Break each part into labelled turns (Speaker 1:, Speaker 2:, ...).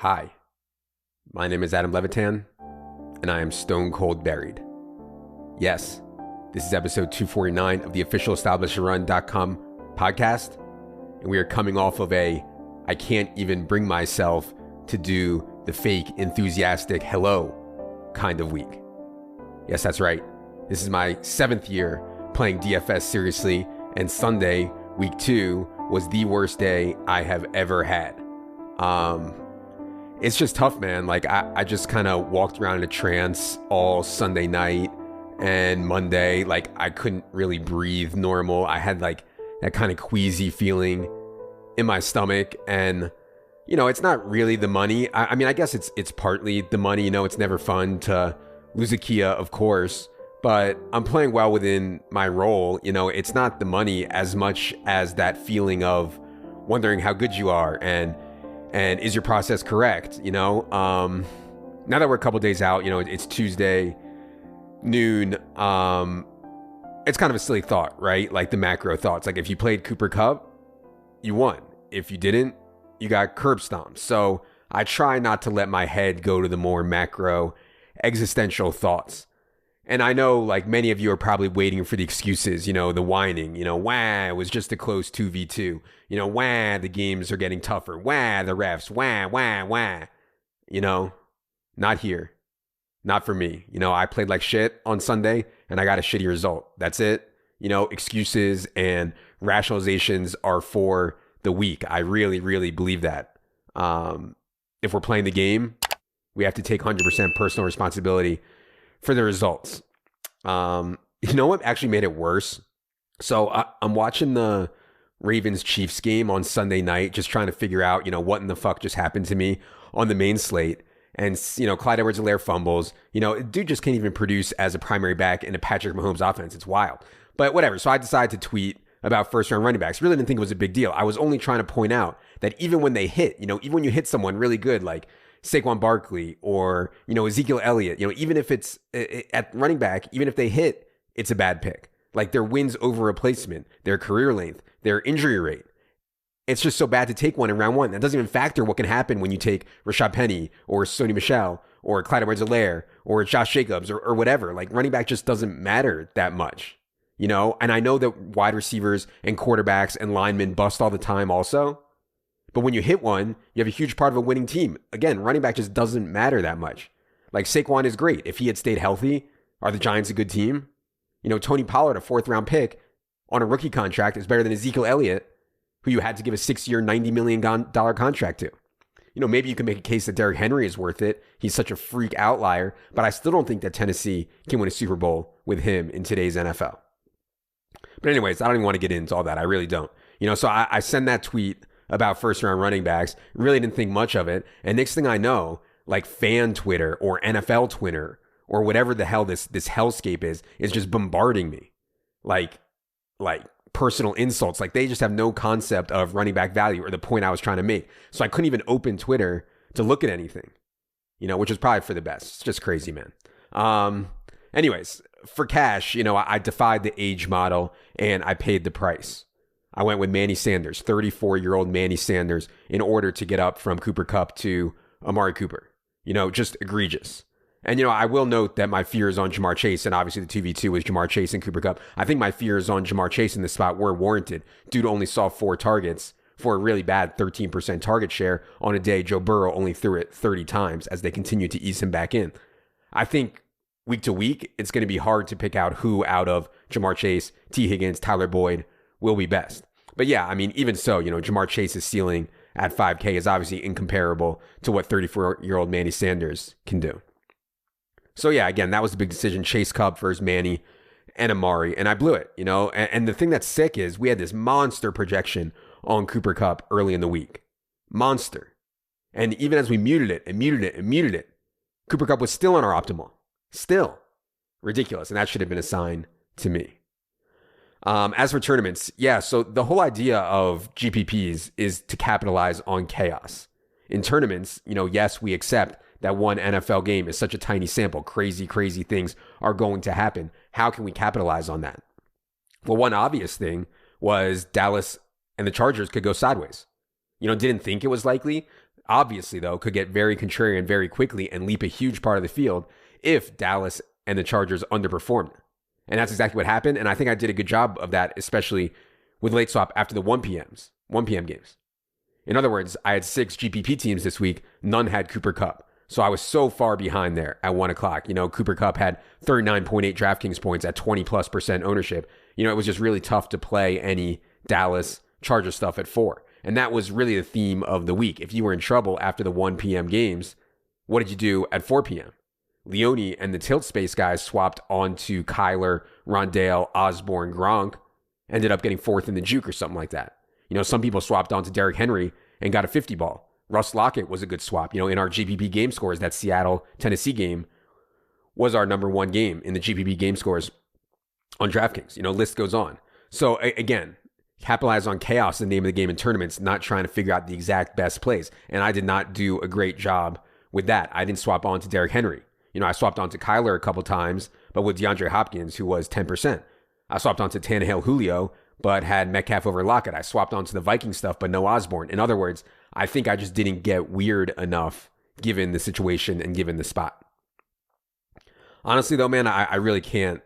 Speaker 1: Hi, my name is Adam Levitan, and I am stone cold buried. Yes, this is episode 249 of the official EstablishARun.com podcast, and we are coming off of I can't even bring myself to do the fake enthusiastic hello kind of week. Yes, that's right. This is my 7th year playing DFS seriously, and Sunday, week 2, was the worst day I have ever had. It's just tough, man. Like, I just kind of walked around in a trance all Sunday night and Monday. Like, I couldn't really breathe normal. I had like that kind of queasy feeling in my stomach. And, you know, it's not really the money. I mean, I guess it's partly the money. You know, it's never fun to lose a Kia, of course. But I'm playing well within my role. You know, it's not the money as much as that feeling of wondering how good you are and is your process correct? You know, now that we're a couple days out, you know, it's Tuesday noon. It's kind of a silly thought, right? Like the macro thoughts. Like if you played Cooper Kupp, you won. If you didn't, you got curb stomped. So I try not to let my head go to the more macro existential thoughts. And I know like many of you are probably waiting for the excuses, you know, the whining, you know, it was just a close 2v2, you know, the games are getting tougher, the refs, you know, not here, not for me. You know, I played like shit on Sunday and I got a shitty result. That's it. You know, excuses and rationalizations are for the weak. I really, really believe that. If we're playing the game, we have to take 100% personal responsibility for the results. You know what actually made it worse? So I'm watching the Ravens-Chiefs game on Sunday night, just trying to figure out, you know, what in the fuck just happened to me on the main slate. And, you know, Clyde Edwards-Helaire fumbles. You know, dude just can't even produce as a primary back in a Patrick Mahomes offense. It's wild. But whatever. So I decided to tweet about first-round running backs. Really didn't think it was a big deal. I was only trying to point out that even when they hit, you know, even when you hit someone really good, like Saquon Barkley or, you know, Ezekiel Elliott, you know, even if it's at running back, even if they hit, it's a bad pick. Like their wins over replacement, their career length, their injury rate. It's just so bad to take one in round one. That doesn't even factor what can happen when you take Rashad Penny or Sony Michel or Clyde Edwards-Helaire or Josh Jacobs or whatever. Like running back just doesn't matter that much, you know? And I know that wide receivers and quarterbacks and linemen bust all the time also. But when you hit one, you have a huge part of a winning team. Again, running back just doesn't matter that much. Like Saquon is great. If he had stayed healthy, are the Giants a good team? You know, Tony Pollard, a 4th-round pick on a rookie contract, is better than Ezekiel Elliott, who you had to give a 6-year, $90 million contract to. You know, maybe you can make a case that Derrick Henry is worth it. He's such a freak outlier, but I still don't think that Tennessee can win a Super Bowl with him in today's NFL. But anyways, I don't even want to get into all that. I really don't. You know, so I send that tweet about first-round running backs, really didn't think much of it. And next thing I know, like fan Twitter or NFL Twitter or whatever the hell this hellscape is just bombarding me. Like personal insults. Like they just have no concept of running back value or the point I was trying to make. So I couldn't even open Twitter to look at anything, you know, which is probably for the best. It's just crazy, man. Anyways, for cash, you know, I defied the age model and I paid the price. I went with Manny Sanders, 34-year-old Manny Sanders, in order to get up from Cooper Kupp to Amari Cooper. You know, just egregious. And, you know, I will note that my fears on Jamar Chase, and obviously the 2v2 was Jamar Chase and Cooper Kupp. I think my fears on Jamar Chase in this spot were warranted. Dude only saw 4 targets for a really bad 13% target share on a day Joe Burrow only threw it 30 times as they continue to ease him back in. I think week to week, it's going to be hard to pick out who out of Jamar Chase, T. Higgins, Tyler Boyd will be best. But yeah, I mean, even so, you know, Jamar Chase's ceiling at 5K is obviously incomparable to what 34-year-old Manny Sanders can do. So yeah, again, that was the big decision. Chase Kupp versus Manny and Amari. And I blew it, you know. And the thing that's sick is we had this monster projection on Cooper Kupp early in the week. Monster. And even as we muted it, Cooper Kupp was still on our optimal. Still. Ridiculous. And that should have been a sign to me. As for tournaments, yeah, so the whole idea of GPPs is to capitalize on chaos. In tournaments, you know, yes, we accept that one NFL game is such a tiny sample. Crazy things are going to happen. How can we capitalize on that? Well, one obvious thing was Dallas and the Chargers could go sideways. You know, didn't think it was likely. obviously, though, could get very contrarian very quickly and leap a huge part of the field if Dallas and the Chargers underperformed. And that's exactly what happened. And I think I did a good job of that, especially with late swap after the 1 p.m. games. In other words, I had 6 GPP teams this week. None had Cooper Kupp. So I was so far behind there at 1 o'clock. Cooper Kupp had 39.8 DraftKings points at 20+% ownership. It was just really tough to play any Dallas Charger stuff at 4. And that was really the theme of the week. If you were in trouble after the 1 p.m. games, what did you do at 4 p.m.? Leone and the Tilt Space guys swapped onto Kyler, Rondale, Osborne, Gronk, ended up getting 4th in the juke or something like that. Some people swapped onto Derrick Henry and got a 50 ball. Russ Lockett was a good swap. In our GPP game scores, that Seattle-Tennessee game was our number 1 game in the GPP game scores on DraftKings. List goes on. So again, capitalize on chaos is the name of the game in tournaments, not trying to figure out the exact best plays. And I did not do a great job with that. I didn't swap on to Derrick Henry. I swapped onto Kyler a couple times, but with DeAndre Hopkins, who was 10%. I swapped onto Tannehill, Julio, but had Metcalf over Lockett. I swapped onto the Viking stuff, but no Osborne. In other words, I think I just didn't get weird enough given the situation and given the spot. Honestly, though, man, I really can't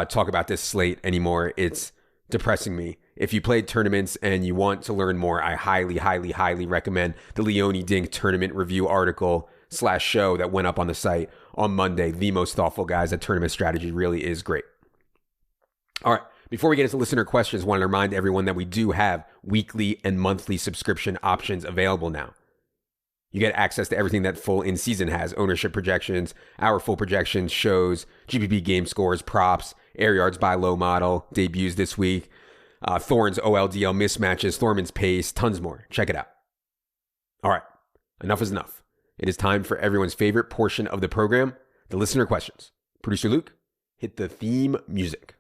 Speaker 1: talk about this slate anymore. It's depressing me. If you played tournaments and you want to learn more, I highly, highly, highly recommend the Leone Dink tournament review article / show that went up on the site on Monday. The most thoughtful guys at Tournament Strategy really is great. All right. Before we get into listener questions, I want to remind everyone that we do have weekly and monthly subscription options available now. You get access to everything that full in season has: ownership projections, our full projections, shows, GPP game scores, props, air yards by low model, debuts this week, Thorne's OLDL mismatches, Thorman's pace, tons more. Check it out. All right. Enough is enough. It is time for everyone's favorite portion of the program, the listener questions. Producer Luke, hit the theme music.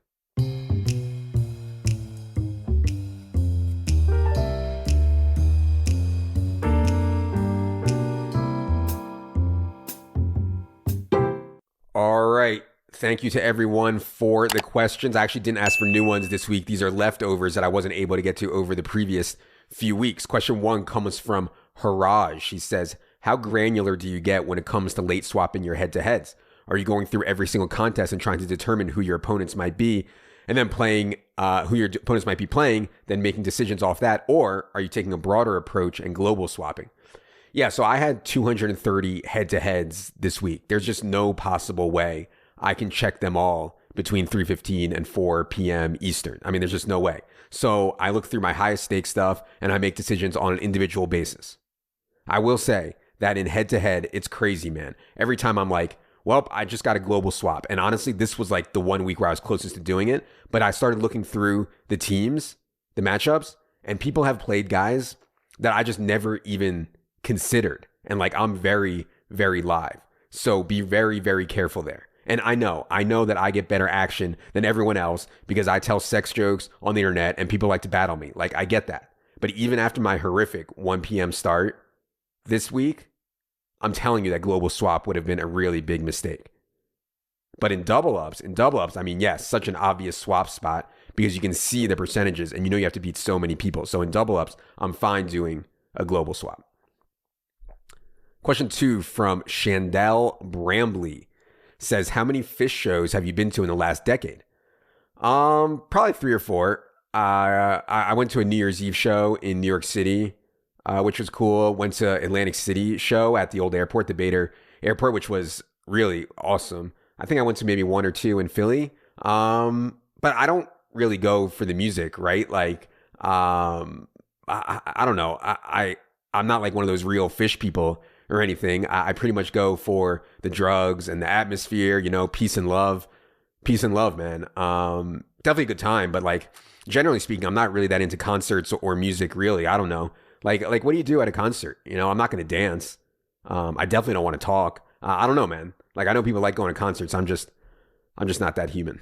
Speaker 1: All right. Thank you to everyone for the questions. I actually didn't ask for new ones this week. These are leftovers that I wasn't able to get to over the previous few weeks. Question 1 comes from Haraj. He says, how granular do you get when it comes to late swapping your head-to-heads? Are you going through every single contest and trying to determine who your opponents might be and then playing who your opponents might be playing, then making decisions off that? Or are you taking a broader approach and global swapping? Yeah, so I had 230 head-to-heads this week. There's just no possible way I can check them all between 3:15 and 4 p.m. Eastern. I mean, there's just no way. So I look through my highest stake stuff and I make decisions on an individual basis. I will say that in head-to-head, it's crazy, man. Every time I'm like, well, I just got a global swap. And honestly, this was like the 1 week where I was closest to doing it. But I started looking through the teams, the matchups, and people have played guys that I just never even considered. And like, I'm very, very live. So be very, very careful there. And I know that I get better action than everyone else because I tell sex jokes on the internet and people like to battle me. Like, I get that. But even after my horrific 1 p.m. start this week, I'm telling you that global swap would have been a really big mistake. But in double ups, I mean, yes, such an obvious swap spot because you can see the percentages and you have to beat so many people. So in double ups, I'm fine doing a global swap. Question 2 from Shandell Brambley says, how many fish shows have you been to in the last decade? Probably 3 or 4. I went to a New Year's Eve show in New York City, which was cool. Went to Atlantic City show at the old airport, the Bader Airport, which was really awesome. I think I went to maybe 1 or 2 in Philly. But I don't really go for the music, right? Like, I don't know. I'm not like one of those real fish people or anything. I pretty much go for the drugs and the atmosphere, peace and love. Peace and love, man. Definitely a good time, but like, generally speaking, I'm not really that into concerts or music, really. I don't know. Like what do you do at a concert? I'm not going to dance. I definitely don't want to talk. I don't know, man. Like, I know people like going to concerts. I'm just not that human.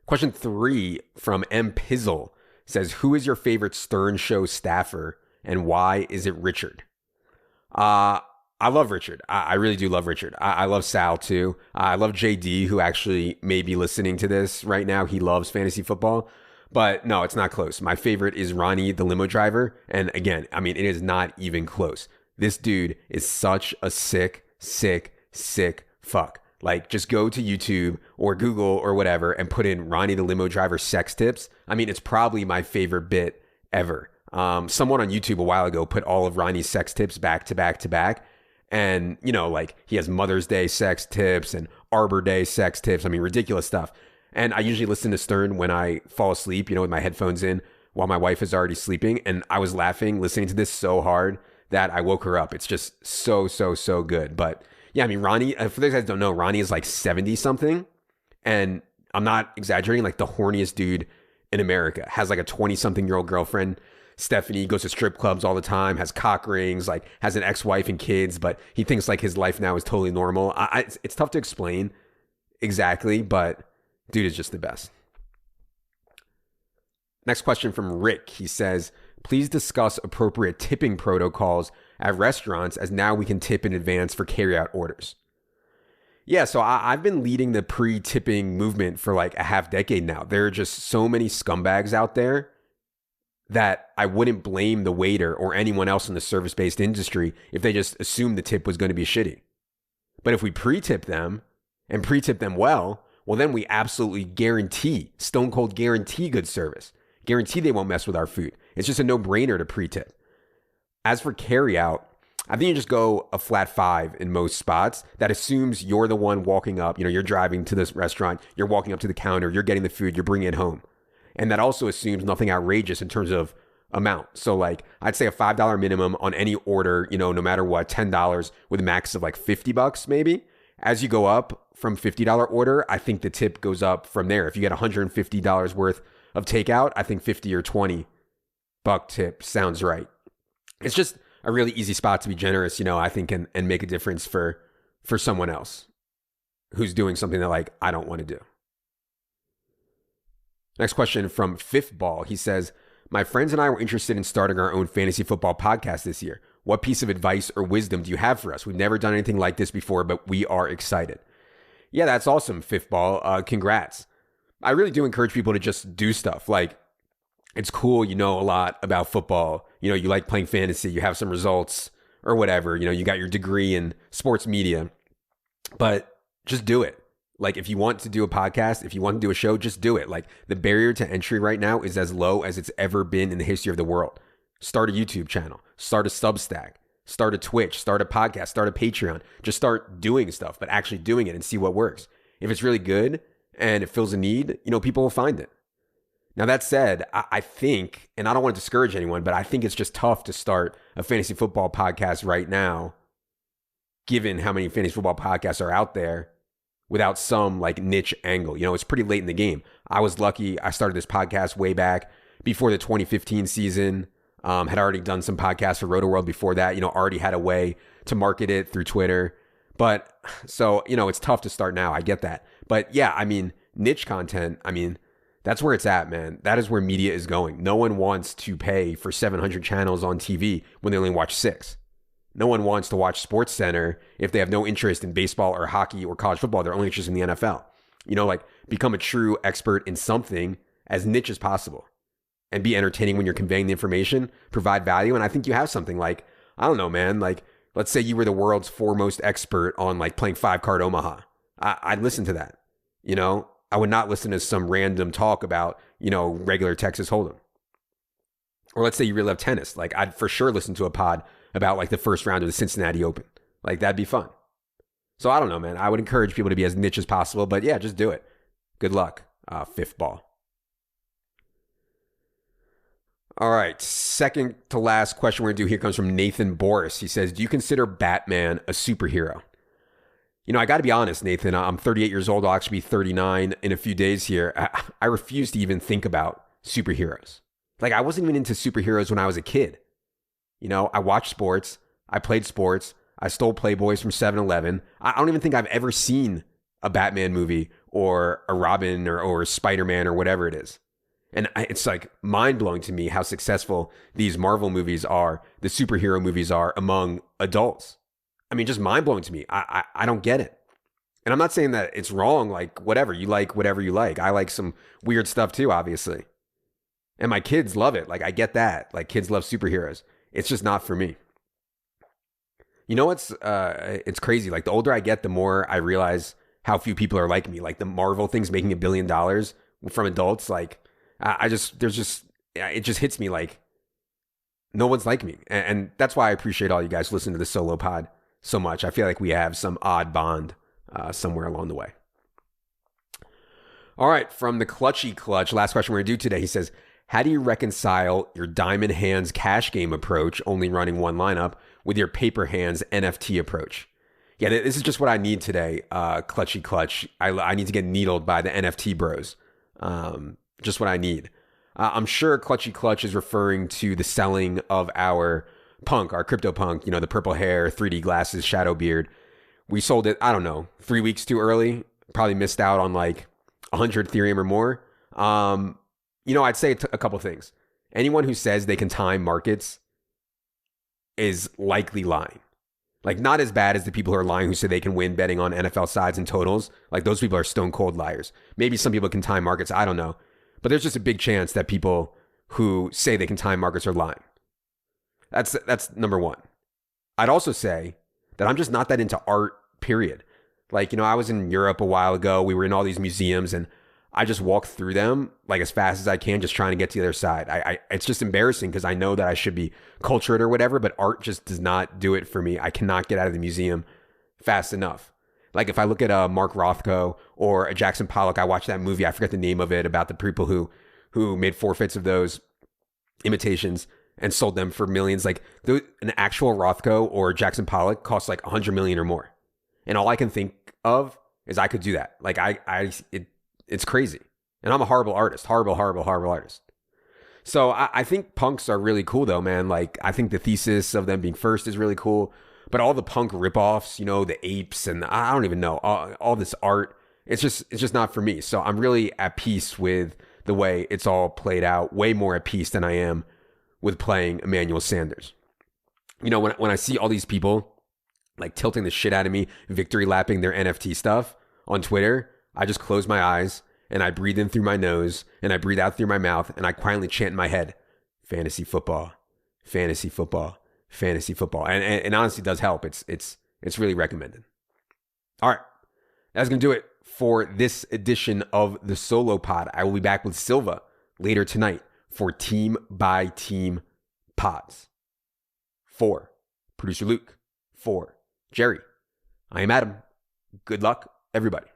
Speaker 1: Question 3 from M. Pizzle says, who is your favorite Stern Show staffer and why is it Richard? I love Richard. I really do love Richard. I love Sal too. I love JD, who actually may be listening to this right now. He loves fantasy football, but no, it's not close. My favorite is Ronnie, the limo driver. And again, I mean, it is not even close. This dude is such a sick fuck. Like, just go to YouTube or Google or whatever and put in Ronnie the limo driver sex tips. I mean, it's probably my favorite bit ever. Someone on YouTube a while ago put all of Ronnie's sex tips back to back to back. And, you know, like, he has Mother's Day sex tips and Arbor Day sex tips. I mean, ridiculous stuff. And I usually listen to Stern when I fall asleep, you know, with my headphones in while my wife is already sleeping. And I was laughing, listening to this so hard that I woke her up. It's just so good. But yeah, I mean, Ronnie, for those guys who don't know, Ronnie is like 70 something. And I'm not exaggerating, like the horniest dude in America. Has like a 20-something-year-old girlfriend, Stephanie, goes to strip clubs all the time, has cock rings, like has an ex-wife and kids, but he thinks like his life now is totally normal. It's tough to explain exactly, but dude is just the best. Next question from Rick. He says, please discuss appropriate tipping protocols at restaurants, as now we can tip in advance for carryout orders. Yeah, so I've been leading the pre-tipping movement for like a half decade now. There are just so many scumbags out there that I wouldn't blame the waiter or anyone else in the service-based industry if they just assumed the tip was going to be shitty. But if we pre-tip them and pre-tip them well then we absolutely guarantee, stone cold guarantee good service. Guarantee they won't mess with our food. It's just a no-brainer to pre-tip. As for carryout, I think you just go a flat 5 in most spots. That assumes you're the one walking up. You know, you're driving to this restaurant, you're walking up to the counter, you're getting the food, you're bringing it home. And that also assumes nothing outrageous in terms of amount. So like, I'd say a $5 minimum on any order, you know, no matter what, $10 with a max of like $50 maybe. As you go up from $50 order, I think the tip goes up from there. If you get $150 worth of takeout, I think $50 or $20 tip sounds right. It's just a really easy spot to be generous, you know, I think, and make a difference for someone else who's doing something that like I don't want to do. Next question from Fifth Ball. He says, my friends and I were interested in starting our own fantasy football podcast this year. What piece of advice or wisdom do you have for us? We've never done anything like this before, but we are excited. Yeah, that's awesome, Fifth Ball. Congrats. I really do encourage people to just do stuff. Like, it's cool, you know a lot about football. You know, you like playing fantasy, you have some results or whatever. You know, you got your degree in sports media, but just do it. Like, if you want to do a podcast, if you want to do a show, just do it. Like, the barrier to entry right now is as low as it's ever been in the history of the world. Start a YouTube channel, start a Substack, start a Twitch, start a podcast, start a Patreon. Just start doing stuff, but actually doing it and see what works. If it's really good and it fills a need, you know, people will find it. Now, that said, I think, and I don't want to discourage anyone, but I think it's just tough to start a fantasy football podcast right now, given how many fantasy football podcasts are out there without some like niche angle. You know, it's pretty late in the game. I was lucky. I started this podcast way back before the 2015 season. Had already done some podcasts for RotoWorld before that, you know, already had a way to market it through Twitter. But so, you know, it's tough to start now. I get that. But yeah, I mean, niche content, I mean, that's where it's at, man. That is where media is going. No one wants to pay for 700 channels on TV when they only watch 6. No one wants to watch SportsCenter if they have no interest in baseball or hockey or college football. They're only interested in the NFL. You know, like, become a true expert in something as niche as possible and be entertaining when you're conveying the information, provide value. And I think you have something like, I don't know, man, like, let's say you were the world's foremost expert on like playing 5-card Omaha. I'd listen to that. You know, I would not listen to some random talk about, you know, regular Texas Hold'em. Or let's say you really love tennis. Like, I'd for sure listen to a pod about like the first round of the Cincinnati Open. Like, that'd be fun. So I don't know, man. I would encourage people to be as niche as possible, but yeah, just do it. Good luck, Fifth Ball. All right, second to last question we're going to do here comes from Nathan Boris. He says, do you consider Batman a superhero? You know, I got to be honest, Nathan. I'm 38 years old. I'll actually be 39 in a few days here. I refuse to even think about superheroes. Like, I wasn't even into superheroes when I was a kid. You know, I watched sports. I played sports. I stole Playboys from 7-Eleven. I don't even think I've ever seen a Batman movie or a Robin or Spider-Man or whatever it is. And it's like mind-blowing to me how successful these Marvel movies are, the superhero movies are among adults. I mean, just mind-blowing to me. I don't get it. And I'm not saying that it's wrong, like whatever. You like whatever you like. I like some weird stuff too, obviously. And my kids love it. Like, I get that. Like, kids love superheroes. It's just not for me. You know what's it's crazy. Like the older I get, the more I realize how few people are like me. Like the Marvel things making $1 billion from adults. Like I just there's just it just hits me like no one's like me, and that's why I appreciate all you guys listening to the solo pod so much. I feel like we have some odd bond somewhere along the way. All right, from the Clutchy Clutch, last question we're gonna do today. He says, how do you reconcile your Diamond Hands cash game approach, only running one lineup, with your Paper Hands NFT approach? Yeah, this is just what I need today, Clutchy Clutch. I need to get needled by the NFT bros. Just what I need. I'm sure Clutchy Clutch is referring to the selling of our punk, our crypto punk, the purple hair, 3D glasses, shadow beard. We sold it, I don't know, 3 weeks too early. Probably missed out on like 100 Ethereum or more. I'd say a couple things. Anyone who says they can time markets is likely lying. Like, not as bad as the people who are lying who say they can win betting on NFL sides and totals. Like, those people are stone cold liars. Maybe some people can time markets. I don't know. But there's just a big chance that people who say they can time markets are lying. That's number one. I'd also say that I'm just not that into art, period. Like, I was in Europe a while ago. We were in all these museums and I just walk through them like as fast as I can, just trying to get to the other side. It's just embarrassing because I know that I should be cultured or whatever, but art just does not do it for me. I cannot get out of the museum fast enough. Like if I look at Mark Rothko or a Jackson Pollock, I watched that movie, I forget the name of it, about the people who made forfeits of those imitations and sold them for millions. Like an actual Rothko or Jackson Pollock costs like 100 million or more. And all I can think of is I could do that. Like it's crazy. And I'm a horrible artist. Horrible artist. So I think punks are really cool though, man. Like I think the thesis of them being first is really cool. But all the punk ripoffs, the apes and I don't even know, all this art, it's just not for me. So I'm really at peace with the way it's all played out, way more at peace than I am with playing Emmanuel Sanders. When I see all these people like tilting the shit out of me, victory lapping their NFT stuff on Twitter, I just close my eyes and I breathe in through my nose and I breathe out through my mouth and I quietly chant in my head, fantasy football, fantasy football, fantasy football. And it honestly does help. It's really recommended. All right. That's going to do it for this edition of the Solo Pod. I will be back with Silva later tonight for team by team pods. For producer Luke, for Jerry, I am Adam. Good luck, everybody.